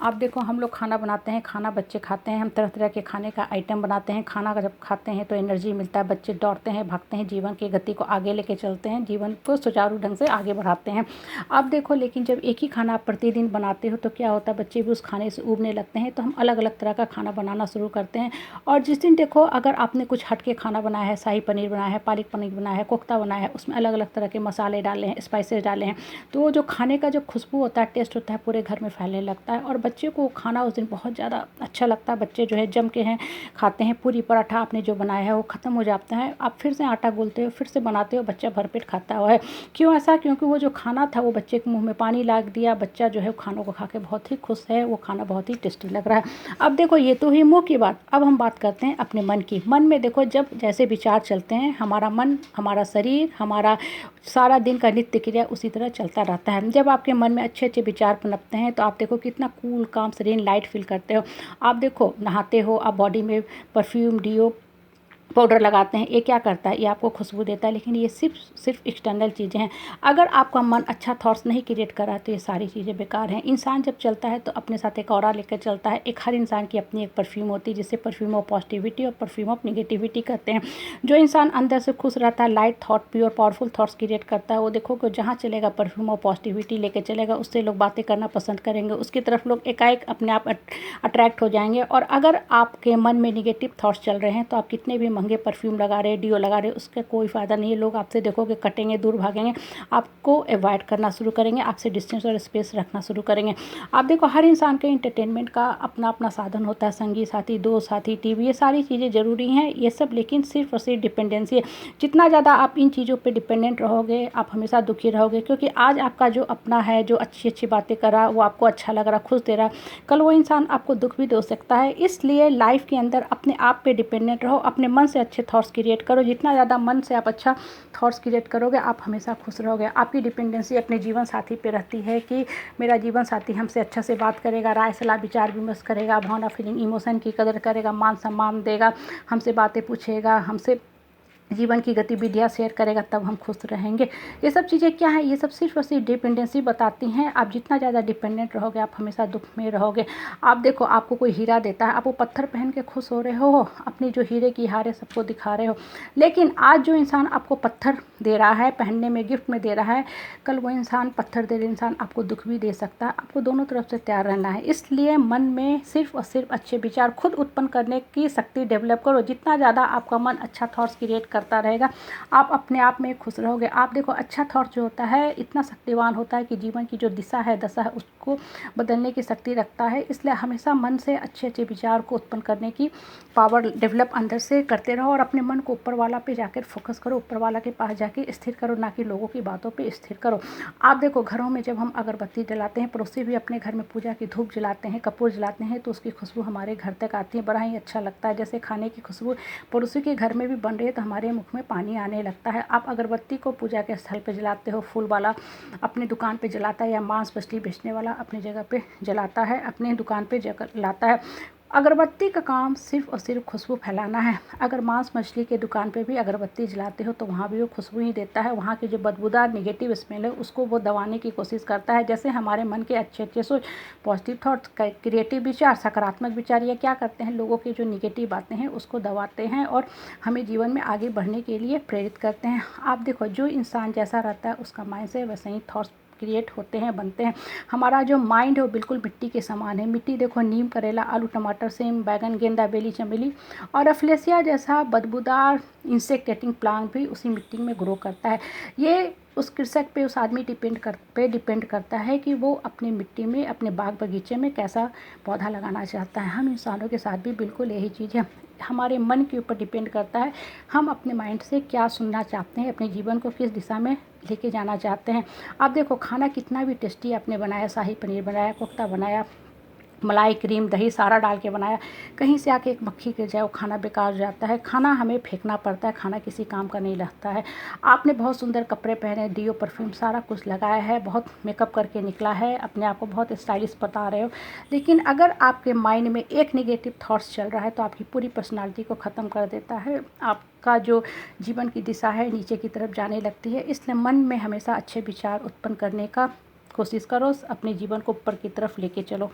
आप देखो हम लोग खाना बनाते हैं, खाना बच्चे खाते हैं, हम तरह तरह के खाने का आइटम बनाते हैं। खाना जब खाते हैं तो एनर्जी मिलता है, बच्चे दौड़ते हैं, भागते हैं, जीवन की गति को आगे लेके चलते हैं, जीवन को सुचारू ढंग से आगे बढ़ाते हैं। आप देखो लेकिन जब एक ही खाना आप प्रतिदिन बनाते हो तो क्या होता है, बच्चे भी उस खाने से ऊबने लगते हैं। तो हम अलग अलग तरह का खाना बनाना शुरू करते हैं। और जिस दिन देखो अगर आपने कुछ हट के खाना बनाया है, शाही पनीर बनाया है, पालक पनीर बनाया है, कोफ्ता बनाया है, उसमें अलग अलग तरह के मसाले डाले हैं, स्पाइसेस डाले हैं, तो वो जो खाने का जो खुशबू होता है, टेस्ट होता है, पूरे घर में फैलने लगता है। और बच्चे को खाना उस दिन बहुत ज़्यादा अच्छा लगता है। बच्चे जो है जम के हैं खाते हैं। पूरी पराठा आपने जो बनाया है वो ख़त्म हो जाता है, आप फिर से आटा गूँथते हो, फिर से बनाते हो, बच्चा भरपेट खाता हुआ है। क्यों ऐसा? क्योंकि वो जो खाना था वो बच्चे के मुँह में पानी ला दिया। बच्चा जो है खानों को खा के बहुत ही खुश है, वो खाना बहुत ही टेस्टी लग रहा है। अब देखो ये तो हुई मुँह की बात, अब हम बात करते हैं अपने मन की। मन में देखो जब जैसे विचार चलते हैं, हमारा मन, हमारा शरीर, हमारा सारा दिन का नित्य क्रिया उसी तरह चलता रहता है। जब आपके मन में अच्छे अच्छे विचार पनपते हैं तो आप देखो कितना कूल, काम, serene, लाइट फील करते हो। आप देखो नहाते हो, आप बॉडी में परफ्यूम, डिओ, पाउडर लगाते हैं, ये क्या करता है? ये आपको खुशबू देता है, लेकिन ये सिर्फ एक्सटर्नल चीज़ें हैं। अगर आपका मन अच्छा थॉट्स नहीं क्रिएट कर रहा है तो ये सारी चीज़ें बेकार हैं। इंसान जब चलता है तो अपने साथ एक ऑरा लेकर चलता है। एक हर इंसान की अपनी एक परफ्यूम होती है, जिसे परफ्यूम ऑफ पॉजिटिविटी और परफ्यूम ऑफ निगेटिविटी कहते हैं। जो इंसान अंदर से खुश रहता है, light thought, pure powerful thoughts create करता है, वो देखो कि जहाँ चलेगा परफ्यूम ऑफ पॉजिटिविटी लेके चलेगा, उससे लोग बातें करना पसंद करेंगे, उसकी तरफ लोग एकाएक अपने आप अट्रैक्ट हो जाएंगे। और अगर आपके मन में निगेटिव थॉट्स चल रहे हैं तो आप कितने भी महंगे परफ्यूम लगा रहे, डिओ लगा रहे, उसका कोई फ़ायदा नहीं है। लोग आपसे देखोगे कटेंगे, दूर भागेंगे, आपको अवॉइड करना शुरू करेंगे, आपसे डिस्टेंस और स्पेस रखना शुरू करेंगे। आप देखो हर इंसान के एंटरटेनमेंट का अपना अपना साधन होता है, संगी साथी, दोस्त साथी, टीवी, ये सारी चीज़ें ज़रूरी हैं, ये सब, लेकिन सिर्फ और सिर्फ डिपेंडेंसी है। जितना ज़्यादा आप इन चीज़ों पर डिपेंडेंट रहोगे आप हमेशा दुखी रहोगे, क्योंकि आज आपका जो अपना है, जो अच्छी अच्छी बातें कर रहा, वो आपको अच्छा लग रहा, खुश दे रहा, कल वो इंसान आपको दुख भी दे सकता है। इसलिए लाइफ के अंदर अपने आप पे डिपेंडेंट रहो, अपने मन से अच्छे थॉट्स क्रिएट करो। जितना ज़्यादा मन से आप अच्छा थॉट्स क्रिएट करोगे आप हमेशा खुश रहोगे। आपकी डिपेंडेंसी अपने जीवन साथी पे रहती है कि मेरा जीवन साथी हमसे अच्छा से बात करेगा, राय सलाह विचार विमर्श करेगा, भावना, फीलिंग, इमोशन की कदर करेगा, मान सम्मान देगा, हमसे बातें पूछेगा, हमसे जीवन की गतिविधियाँ शेयर करेगा, तब हम खुश रहेंगे। ये सब चीज़ें क्या है? ये सब सिर्फ और सिर्फ डिपेंडेंसी बताती हैं। आप जितना ज़्यादा डिपेंडेंट रहोगे आप हमेशा दुख में रहोगे। आप देखो आपको कोई हीरा देता है, आप वो पत्थर पहन के खुश हो रहे हो, अपनी जो हीरे की हारें सबको दिखा रहे हो। लेकिन आज जो इंसान आपको पत्थर दे रहा है, पहनने में, गिफ्ट में दे रहा है, कल वो इंसान, पत्थर दे रहे इंसान आपको दुख भी दे सकता है। आपको दोनों तरफ से तैयार रहना है। इसलिए मन में सिर्फ और सिर्फ अच्छे विचार खुद उत्पन्न करने की शक्ति डेवलप करो। जितना ज़्यादा आपका मन अच्छा थॉट्स क्रिएट करता रहेगा आप अपने आप में खुश रहोगे। आप देखो अच्छा थॉट जो होता है इतना शक्तिवान होता है कि जीवन की जो दिशा है, दशा है, उसको बदलने की शक्ति रखता है। इसलिए हमेशा मन से अच्छे अच्छे विचार को उत्पन्न करने की पावर डेवलप अंदर से करते रहो और अपने मन को ऊपर वाला पे जाकर फोकस करो, ऊपर वाला के पास जाके स्थिर करो, ना कि लोगों की बातों पे स्थिर करो। आप देखो घरों में जब हम अगरबत्ती जलाते हैं, पड़ोसी भी अपने घर में पूजा की धूप जलाते हैं, कपूर जलाते हैं, तो उसकी खुशबू हमारे घर तक आती है, बड़ा ही अच्छा लगता है। जैसे खाने की खुशबू पड़ोसी के घर में भी बन रही है तो हमारे मुख में पानी आने लगता है। आप अगरबत्ती को पूजा के स्थल पे जलाते हो, फूल वाला अपनी दुकान पे जलाता है, या मांस मछली बेचने वाला अपनी जगह पे जलाता है, अपनी दुकान पे जलाता है। अगरबत्ती का काम सिर्फ और सिर्फ खुशबू फैलाना है। अगर मांस मछली के दुकान पे भी अगरबत्ती जलाते हो तो वहाँ भी वो खुशबू ही देता है, वहाँ की जो बदबूदार निगेटिव स्मेल है उसको वो दबाने की कोशिश करता है। जैसे हमारे मन के अच्छे अच्छे सोच, पॉजिटिव थॉट्स, क्रिएटिव विचार, सकारात्मक विचार, ये क्या करते हैं, लोगों की जो निगेटिव बातें हैं उसको दबाते हैं और हमें जीवन में आगे बढ़ने के लिए प्रेरित करते हैं। आप देखो जो इंसान जैसा रहता है उसका माइंड से वैसे ही थॉट्स क्रिएट होते हैं, बनते हैं। हमारा जो माइंड है वो बिल्कुल मिट्टी के समान है। मिट्टी देखो नीम, करेला, आलू, टमाटर, सेम, बैगन, गेंदा, बेली, चमेली और अफ्लेसिया जैसा बदबूदार इंसेक्ट ईटिंग प्लांट भी उसी मिट्टी में ग्रो करता है। ये उस कृषक पे, उस आदमी डिपेंड करता है कि वो अपनी मिट्टी में, अपने बाग बगीचे में कैसा पौधा लगाना चाहता है। हम इंसानों के साथ भी बिल्कुल यही चीज़ है, हमारे मन के ऊपर डिपेंड करता है हम अपने माइंड से क्या सुनना चाहते हैं, अपने जीवन को किस दिशा में लेके जाना चाहते हैं। आप देखो खाना कितना भी टेस्टी आपने बनाया, शाही पनीर बनाया, कोफ्ता बनाया, मलाई, क्रीम, दही सारा डाल के बनाया, कहीं से आके एक मक्खी गिर जाए वो खाना बेकार हो जाता है। खाना हमें फेंकना पड़ता है, खाना किसी काम का नहीं लगता है। आपने बहुत सुंदर कपड़े पहने, डिओ, परफ्यूम सारा कुछ लगाया है, बहुत मेकअप करके निकला है, अपने आप को बहुत स्टाइलिश बता रहे हो, लेकिन अगर आपके माइंड में एक नेगेटिव थॉट्स चल रहा है तो आपकी पूरी पर्सनालिटी को ख़त्म कर देता है। आपका जो जीवन की दिशा है नीचे की तरफ जाने लगती है। इसलिए मन में हमेशा अच्छे विचार उत्पन्न करने का कोशिश करो, अपने जीवन को ऊपर की तरफ लेके चलो।